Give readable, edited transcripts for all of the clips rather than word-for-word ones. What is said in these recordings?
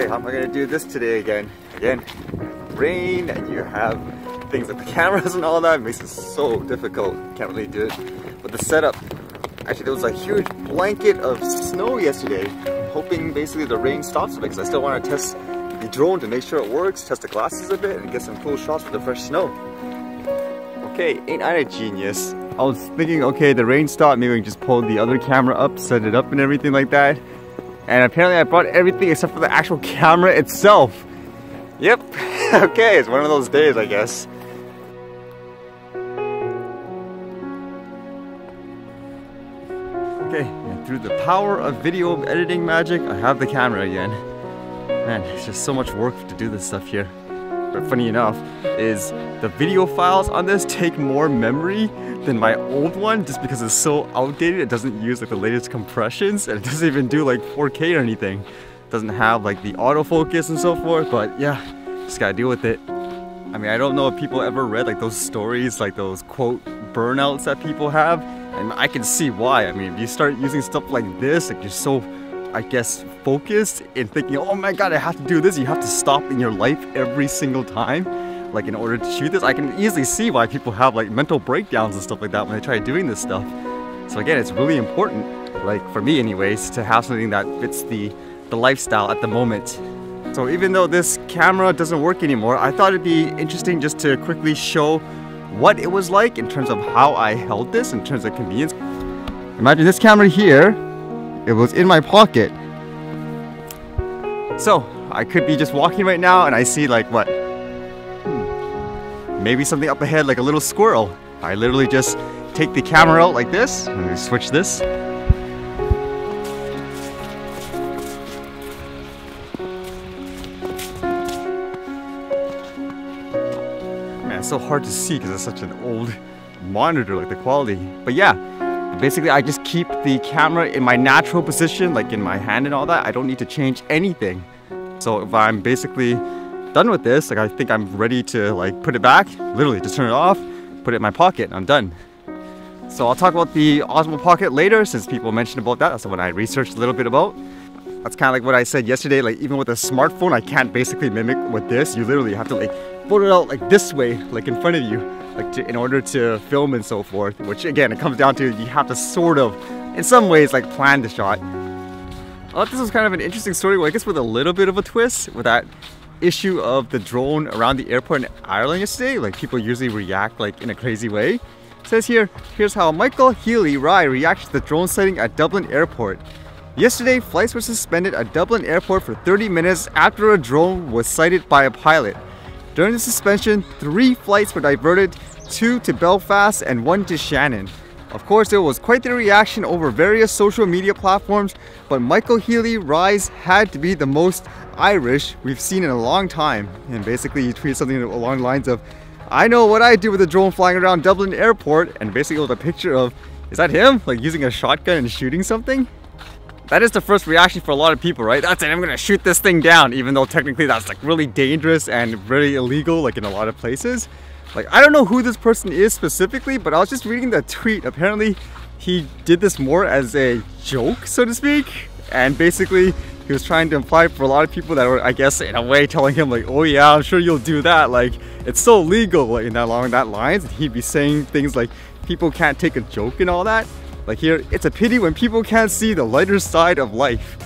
Okay, how am I gonna do this today again? Rain, and you have things like the cameras and all that. It makes it so difficult. Can't really do it. But the setup, actually there was a huge blanket of snow yesterday. Hoping basically the rain stops a bit because I still want to test the drone to make sure it works, test the glasses a bit, and get some cool shots for the fresh snow. Okay, ain't I a genius? I was thinking, okay, the rain stopped, maybe we can just pull the other camera up, set it up and everything like that. And apparently I brought everything except for the actual camera itself. Yep, okay, it's one of those days, I guess. Okay, and through the power of video editing magic, I have the camera again. Man, it's just so much work to do this stuff here. But funny enough, is the video files on this take more memory than my old one just because it's so outdated. It doesn't use like the latest compressions and it doesn't even do like 4K or anything. It doesn't have like the autofocus and so forth, but yeah, just gotta deal with it. I mean, I don't know if people ever read like those stories, like those quote burnouts that people have, and I can see why. I mean, if you start using stuff like this, like you're so, I guess, focused and thinking, oh my god, I have to do this. You have to stop in your life every single time, like in order to shoot this. I can easily see why people have like mental breakdowns and stuff like that when they try doing this stuff. So again, it's really important, like for me anyways, to have something that fits the lifestyle at the moment. So even though this camera doesn't work anymore, I thought it'd be interesting just to quickly show what it was like in terms of how I held this, in terms of convenience. Imagine this camera here, it was in my pocket. So I could be just walking right now and I see like what? Maybe something up ahead like a little squirrel. I literally just take the camera out like this. Let me switch this. Man, it's so hard to see because it's such an old monitor, like the quality. But yeah, basically I just keep the camera in my natural position, like in my hand and all that. I don't need to change anything. So if I'm basically done with this, like I think I'm ready to like put it back, literally just turn it off, put it in my pocket, and I'm done. So I'll talk about the Osmo Pocket later since people mentioned about that. That's the one I researched a little bit about. That's kind of like what I said yesterday, like even with a smartphone, I can't basically mimic with this. You literally have to like put it out like this way, like in front of you, like in order to film and so forth, which again, it comes down to you have to sort of, in some ways, like plan the shot. I thought this was kind of an interesting story, well, I guess with a little bit of a twist, with that issue of the drone around the airport in Ireland yesterday. Like people usually react like in a crazy way. It says here, here's how Michael Healy-Rye reacts to the drone sighting at Dublin Airport. Yesterday, flights were suspended at Dublin Airport for 30 minutes after a drone was sighted by a pilot. During the suspension, 3 flights were diverted, 2 to Belfast and 1 to Shannon. Of course, there was quite the reaction over various social media platforms, but Michael Healy-Rye's had to be the most Irish we've seen in a long time. And basically he tweeted something along the lines of, I know what I do with a drone flying around Dublin Airport, and basically with a picture of, is that him? Like using a shotgun and shooting something? That is the first reaction for a lot of people, right? That's it, I'm gonna shoot this thing down, even though technically that's like really dangerous and very illegal, like in a lot of places. Like, I don't know who this person is specifically, but I was just reading the tweet. Apparently he did this more as a joke, so to speak, and basically he was trying to imply for a lot of people that were, I guess, in a way telling him like, oh yeah, I'm sure you'll do that, like it's so legal, like along that lines. He'd be saying things like people can't take a joke and all that. Like here, it's a pity when people can't see the lighter side of life.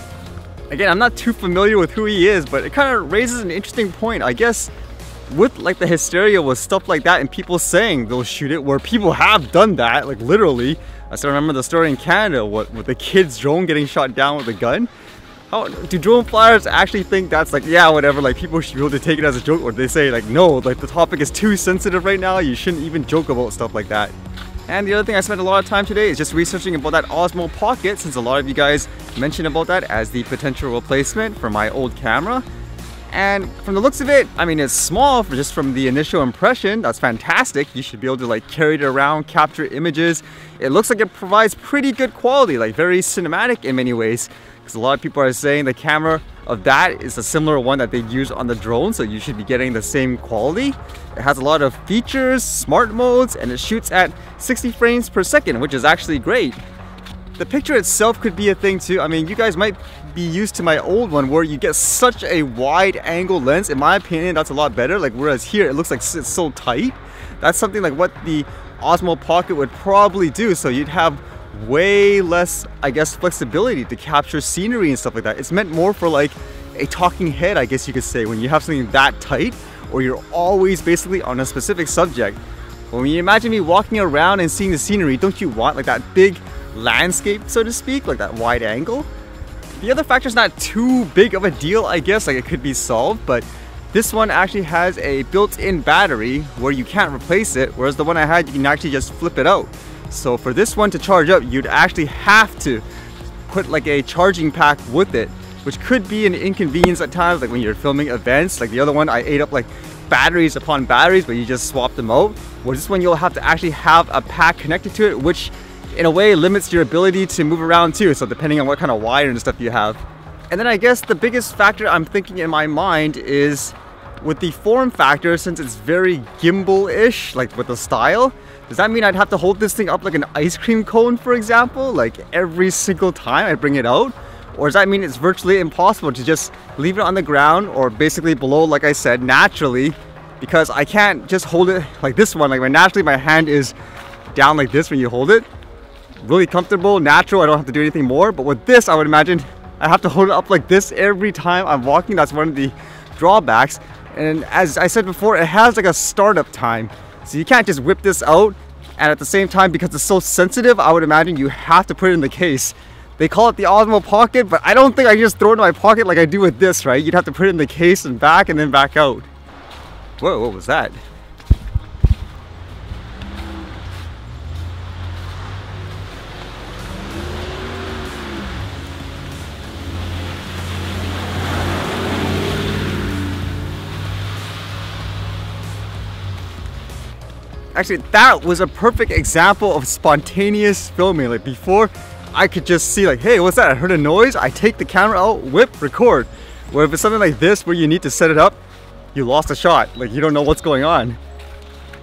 Again, I'm not too familiar with who he is, but it kind of raises an interesting point, I guess, with like the hysteria with stuff like that and people saying they'll shoot it, where people have done that, like literally. I still remember the story in Canada with the kid's drone getting shot down with a gun. How do drone flyers actually think that's like, yeah, whatever, like people should be able to take it as a joke, or they say like, no, like the topic is too sensitive right now, you shouldn't even joke about stuff like that. And the other thing I spent a lot of time today is just researching about that Osmo Pocket, since a lot of you guys mentioned about that as the potential replacement for my old camera. And from the looks of it, I mean, it's small, just from the initial impression. That's fantastic. You should be able to like carry it around, capture images. It looks like it provides pretty good quality, like very cinematic in many ways. Because a lot of people are saying the camera of that is a similar one that they use on the drone, so you should be getting the same quality. It has a lot of features, smart modes, and it shoots at 60 frames per second, which is actually great. The picture itself could be a thing too. I mean, you guys might be used to my old one where you get such a wide angle lens. In my opinion, that's a lot better. Like whereas here it looks like it's so tight. That's something like what the Osmo Pocket would probably do. So you'd have way less, I guess, flexibility to capture scenery and stuff like that. It's meant more for like a talking head, I guess you could say, when you have something that tight or you're always basically on a specific subject. When you imagine me walking around and seeing the scenery, don't you want like that big landscape, so to speak, like that wide angle? The other factor is not too big of a deal, I guess, like it could be solved, but this one actually has a built-in battery where you can't replace it, whereas the one I had, you can actually just flip it out. So for this one to charge up, you'd actually have to put like a charging pack with it, which could be an inconvenience at times, like when you're filming events. Like the other one, I ate up like batteries upon batteries, but you just swap them out. Well, this one you'll have to actually have a pack connected to it, which in a way limits your ability to move around too, so depending on what kind of wire and stuff you have. And then I guess the biggest factor I'm thinking in my mind is with the form factor, since it's very gimbal-ish, like with the style, does that mean I'd have to hold this thing up like an ice cream cone, for example, like every single time I bring it out? Or does that mean it's virtually impossible to just leave it on the ground or basically below, like I said, naturally, because I can't just hold it like this one. Like naturally my hand is down like this when you hold it. Really comfortable, natural, I don't have to do anything more. But with this, I would imagine I have to hold it up like this every time I'm walking. That's one of the drawbacks. And as I said before, it has like a startup time. So you can't just whip this out. And at the same time, because it's so sensitive, I would imagine you have to put it in the case. They call it the Osmo Pocket, but I don't think I can just throw it in my pocket like I do with this, right? You'd have to put it in the case and then back out. Whoa, what was that? Actually, that was a perfect example of spontaneous filming. Like before, I could just see like, hey, what's that? I heard a noise. I take the camera out, whip, record. Where if it's something like this where you need to set it up, you lost a shot. Like you don't know what's going on.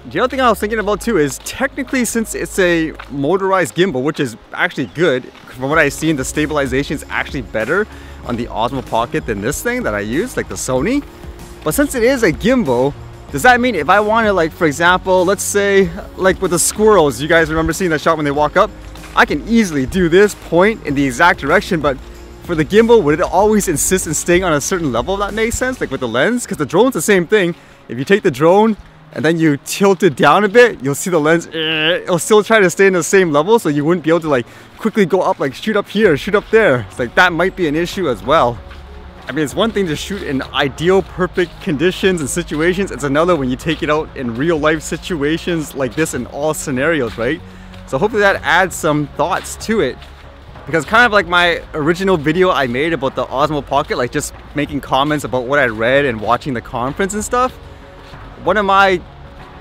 The other thing I was thinking about too is technically, since it's a motorized gimbal, which is actually good, from what I've seen, the stabilization is actually better on the Osmo Pocket than this thing that I use, like the Sony. But since it is a gimbal, does that mean if I want to, like, for example, let's say like with the squirrels, you guys remember seeing that shot when they walk up? I can easily do this, point in the exact direction, but for the gimbal, would it always insist on staying on a certain level, if that makes sense? Like with the lens, because the drone's the same thing. If you take the drone and then you tilt it down a bit, you'll see the lens, it'll still try to stay in the same level, so you wouldn't be able to like quickly go up, like shoot up here, shoot up there. It's like that might be an issue as well. I mean, it's one thing to shoot in ideal, perfect conditions and situations. It's another when you take it out in real life situations like this in all scenarios, right? So hopefully that adds some thoughts to it. Because kind of like my original video I made about the Osmo Pocket, like just making comments about what I read and watching the conference and stuff. One of my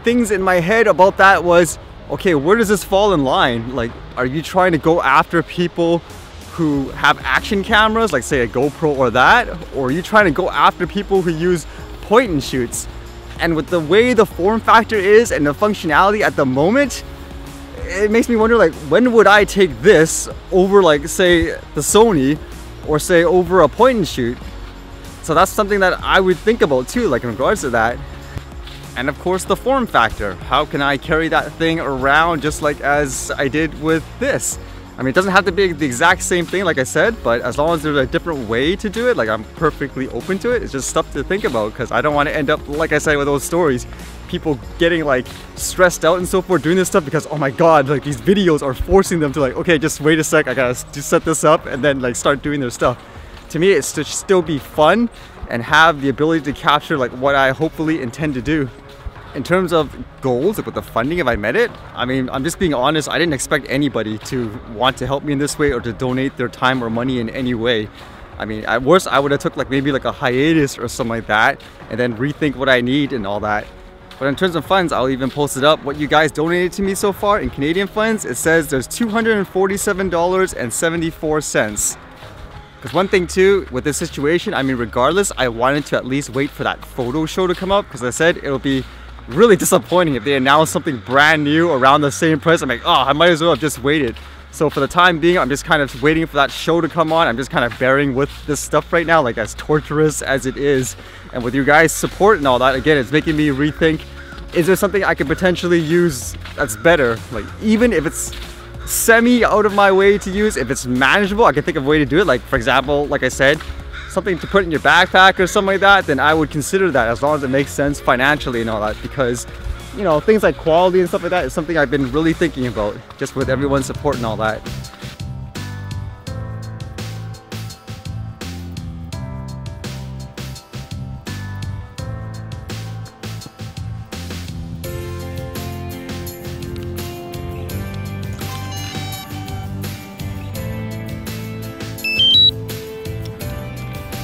things in my head about that was, okay, where does this fall in line? Like, are you trying to go after people who have action cameras, like say a GoPro or that? Or are you trying to go after people who use point and shoots? And with the way the form factor is and the functionality at the moment, it makes me wonder, like, when would I take this over, like, say the Sony, or say over a point and shoot? So that's something that I would think about too, like in regards to that. And of course the form factor. How can I carry that thing around just like as I did with this? I mean, it doesn't have to be the exact same thing, like I said, but as long as there's a different way to do it, like I'm perfectly open to it. It's just stuff to think about, because I don't want to end up, like I said, with those stories, people getting like stressed out and so forth doing this stuff because, oh my god, like these videos are forcing them to like, okay, just wait a sec, I gotta just set this up and then like start doing their stuff. To me, it's to still be fun and have the ability to capture like what I hopefully intend to do. In terms of goals, like with the funding, if I met it, I mean, I'm just being honest, I didn't expect anybody to want to help me in this way or to donate their time or money in any way. I mean, at worst, I would have took like maybe like a hiatus or something like that and then rethink what I need and all that. But in terms of funds, I'll even post it up. What you guys donated to me so far in Canadian funds, it says there's $247.74. Because one thing too, with this situation, I mean, regardless, I wanted to at least wait for that photo show to come up, because I said it'll be really disappointing if they announce something brand new around the same price. I'm like, oh, I might as well have just waited. So for the time being, I'm just kind of waiting for that show to come on. I'm just kind of bearing with this stuff right now, like as torturous as it is. And with you guys' support and all that, again, it's making me rethink, is there something I could potentially use that's better? Like, even if it's semi out of my way to use, if it's manageable, I can think of a way to do it. Like, for example, like I said, something to put in your backpack or something like that, then I would consider that, as long as it makes sense financially and all that, because, you know, things like quality and stuff like that is something I've been really thinking about, just with everyone's support and all that.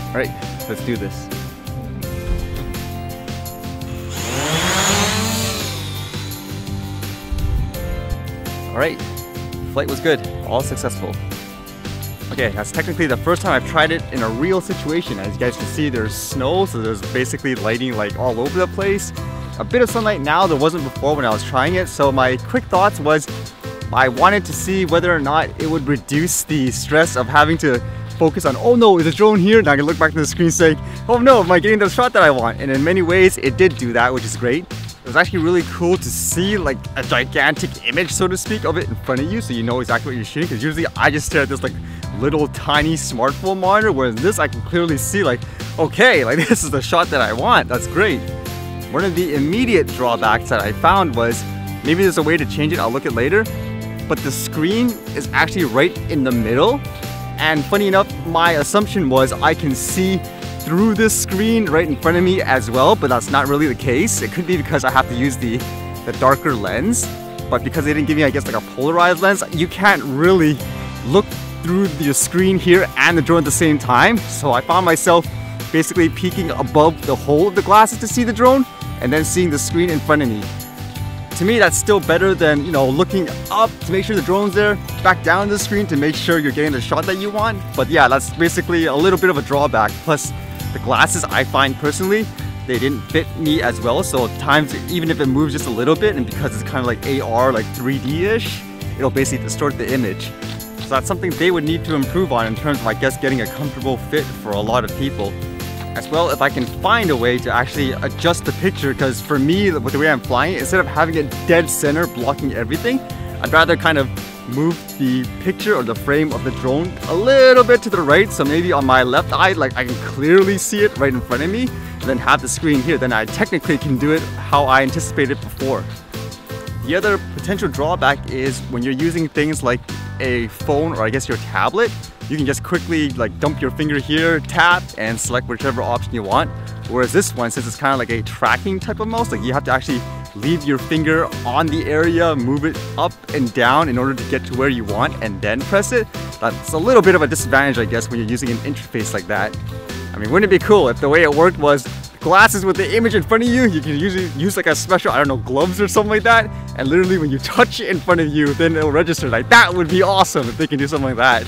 All right, let's do this. All right, flight was good, all successful. Okay, that's technically the first time I've tried it in a real situation. As you guys can see, there's snow, so there's basically lighting like all over the place. A bit of sunlight now, there wasn't before when I was trying it. So my quick thoughts was, I wanted to see whether or not it would reduce the stress of having to focus on, oh no, is a drone here? Now I can look back to the screen saying, oh no, am I getting the shot that I want? And in many ways, it did do that, which is great. It was actually really cool to see like a gigantic image, so to speak, of it in front of you, so you know exactly what you're shooting. Because usually I just stare at this like little tiny smartphone monitor, whereas this I can clearly see like, okay, like this is the shot that I want. That's great. One of the immediate drawbacks that I found was, maybe there's a way to change it, I'll look at later, but the screen is actually right in the middle. And funny enough, my assumption was I can see through this screen right in front of me as well, but that's not really the case. It could be because I have to use the darker lens, but because they didn't give me, I guess, like a polarized lens, you can't really look through the screen here and the drone at the same time. So I found myself basically peeking above the hole of the glasses to see the drone, and then seeing the screen in front of me. To me, that's still better than, you know, looking up to make sure the drone's there, back down the screen to make sure you're getting the shot that you want. But yeah, that's basically a little bit of a drawback. Plus, the glasses, I find personally, they didn't fit me as well. So at times, even if it moves just a little bit, and because it's kind of like AR, like 3D-ish, it'll basically distort the image. So that's something they would need to improve on in terms of, I guess, getting a comfortable fit for a lot of people. As well, if I can find a way to actually adjust the picture, because for me, with the way I'm flying, instead of having it dead center blocking everything, I'd rather kind of move the picture or the frame of the drone a little bit to the right, so maybe on my left eye, like I can clearly see it right in front of me, and then have the screen here. Then I technically can do it how I anticipated before. The other potential drawback is when you're using things like a phone, or I guess your tablet, you can just quickly like dump your finger here, tap, and select whichever option you want. Whereas this one, since it's kind of like a tracking type of mouse, like you have to actually leave your finger on the area, move it up and down in order to get to where you want, and then press it. That's a little bit of a disadvantage, I guess, when you're using an interface like that. I mean, wouldn't it be cool if the way it worked was glasses with the image in front of you, you can usually use like a special, I don't know, gloves or something like that, and literally when you touch it in front of you, then it'll register. Like, that would be awesome if they can do something like that.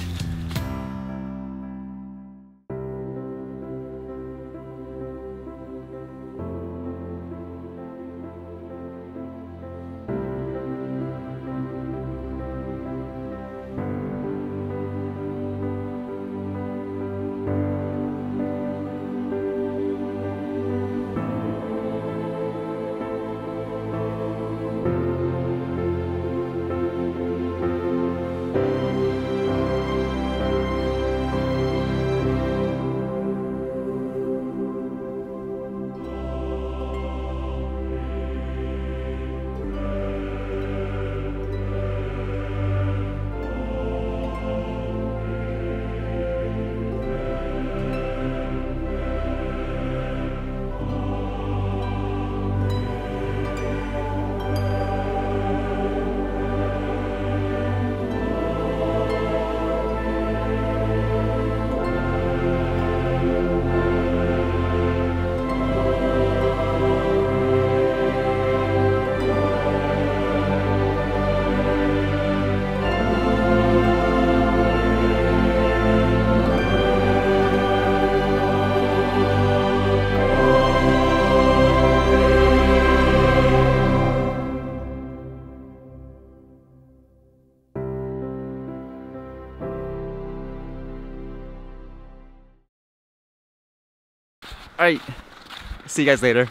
All right, see you guys later.